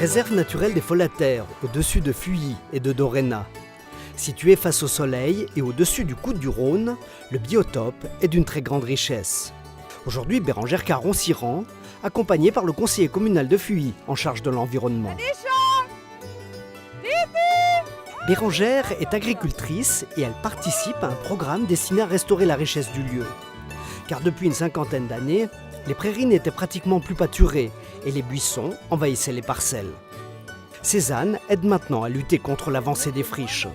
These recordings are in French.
Réserve naturelle des Folataires, au-dessus de Fuilly et de Doréna. Situé face au soleil et au-dessus du coude du Rhône, le biotope est d'une très grande richesse. Aujourd'hui, Bérengère Caron s'y rend, accompagnée par le conseiller communal de Fuilly en charge de l'environnement. Bérengère est agricultrice et elle participe à un programme destiné à restaurer la richesse du lieu. Car depuis une cinquantaine d'années, les prairies n'étaient pratiquement plus pâturées et les buissons envahissaient les parcelles. Cézanne aide maintenant à lutter contre l'avancée des friches.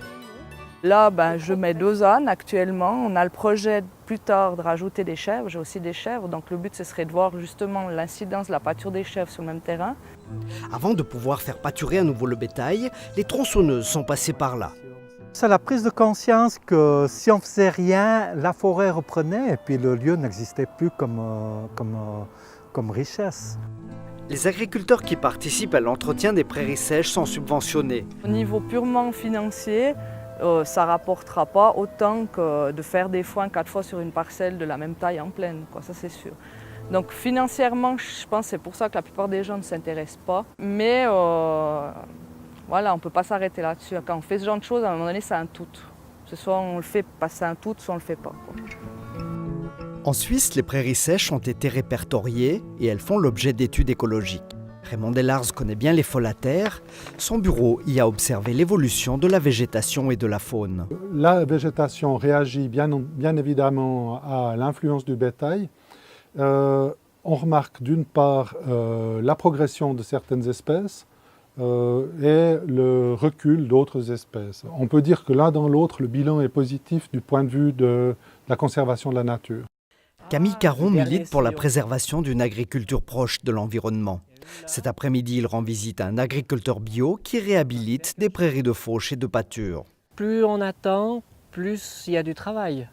Là, je mets 2 ânes actuellement. On a le projet plus tard de rajouter des chèvres. J'ai aussi des chèvres, donc le but ce serait de voir justement l'incidence de la pâture des chèvres sur le même terrain. Avant de pouvoir faire pâturer à nouveau le bétail, les tronçonneuses sont passées par là. C'est la prise de conscience que si on ne faisait rien, la forêt reprenait et puis le lieu n'existait plus comme richesse. Les agriculteurs qui participent à l'entretien des prairies sèches sont subventionnés. Au niveau purement financier, ça ne rapportera pas autant que de faire des foins 4 fois sur une parcelle de la même taille en plaine, ça c'est sûr. Donc financièrement, je pense que c'est pour ça que la plupart des gens ne s'intéressent pas. Mais voilà, on ne peut pas s'arrêter là-dessus. Quand on fait ce genre de choses, à un moment donné, c'est un tout. C'est soit on le fait passer un tout, soit on ne le fait pas. En Suisse, les prairies sèches ont été répertoriées et elles font l'objet d'études écologiques. Raymond Delars connaît bien les Folataires. Son bureau y a observé l'évolution de la végétation et de la faune. La végétation réagit bien évidemment à l'influence du bétail. On remarque d'une part la progression de certaines espèces et le recul d'autres espèces. On peut dire que l'un dans l'autre, le bilan est positif du point de vue de la conservation de la nature. Camille Caron milite pour la préservation d'une agriculture proche de l'environnement. Cet après-midi, il rend visite à un agriculteur bio qui réhabilite des prairies de fauche et de pâture. Plus on attend, plus il y a du travail.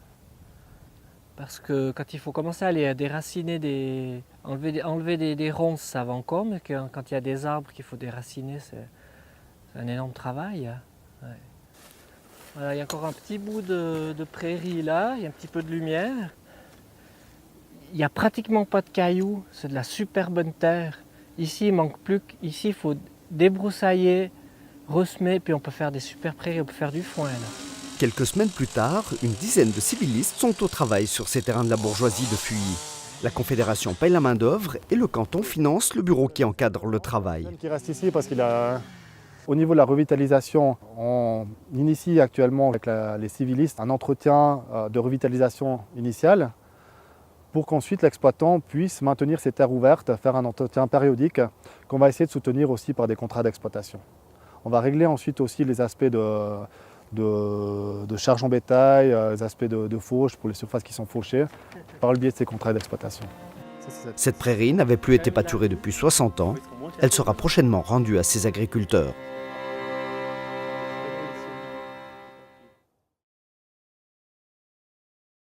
Parce que quand il faut commencer à aller déraciner, enlever des ronces, ça va encore, mais quand il y a des arbres qu'il faut déraciner, c'est un énorme travail. Ouais. Voilà, il y a encore un petit bout de prairie là, il y a un petit peu de lumière. Il n'y a pratiquement pas de cailloux, c'est de la super bonne terre. Ici, il manque plus qu'ici, il faut débroussailler, ressemer, puis on peut faire des super prairies, on peut faire du foin là. Quelques semaines plus tard, une dizaine de civilistes sont au travail sur ces terrains de la bourgeoisie de Fuilly. La Confédération paye la main-d'œuvre et le canton finance le bureau qui encadre le travail. Qui reste ici parce qu'au niveau de la revitalisation, on initie actuellement avec les civilistes un entretien de revitalisation initiale pour qu'ensuite l'exploitant puisse maintenir ses terres ouvertes, faire un entretien périodique qu'on va essayer de soutenir aussi par des contrats d'exploitation. On va régler ensuite aussi les aspects de charge en bétail, les aspects de fauche pour les surfaces qui sont fauchées, par le biais de ces contrats d'exploitation. Cette prairie n'avait plus été pâturée depuis 60 ans. Elle sera prochainement rendue à ses agriculteurs.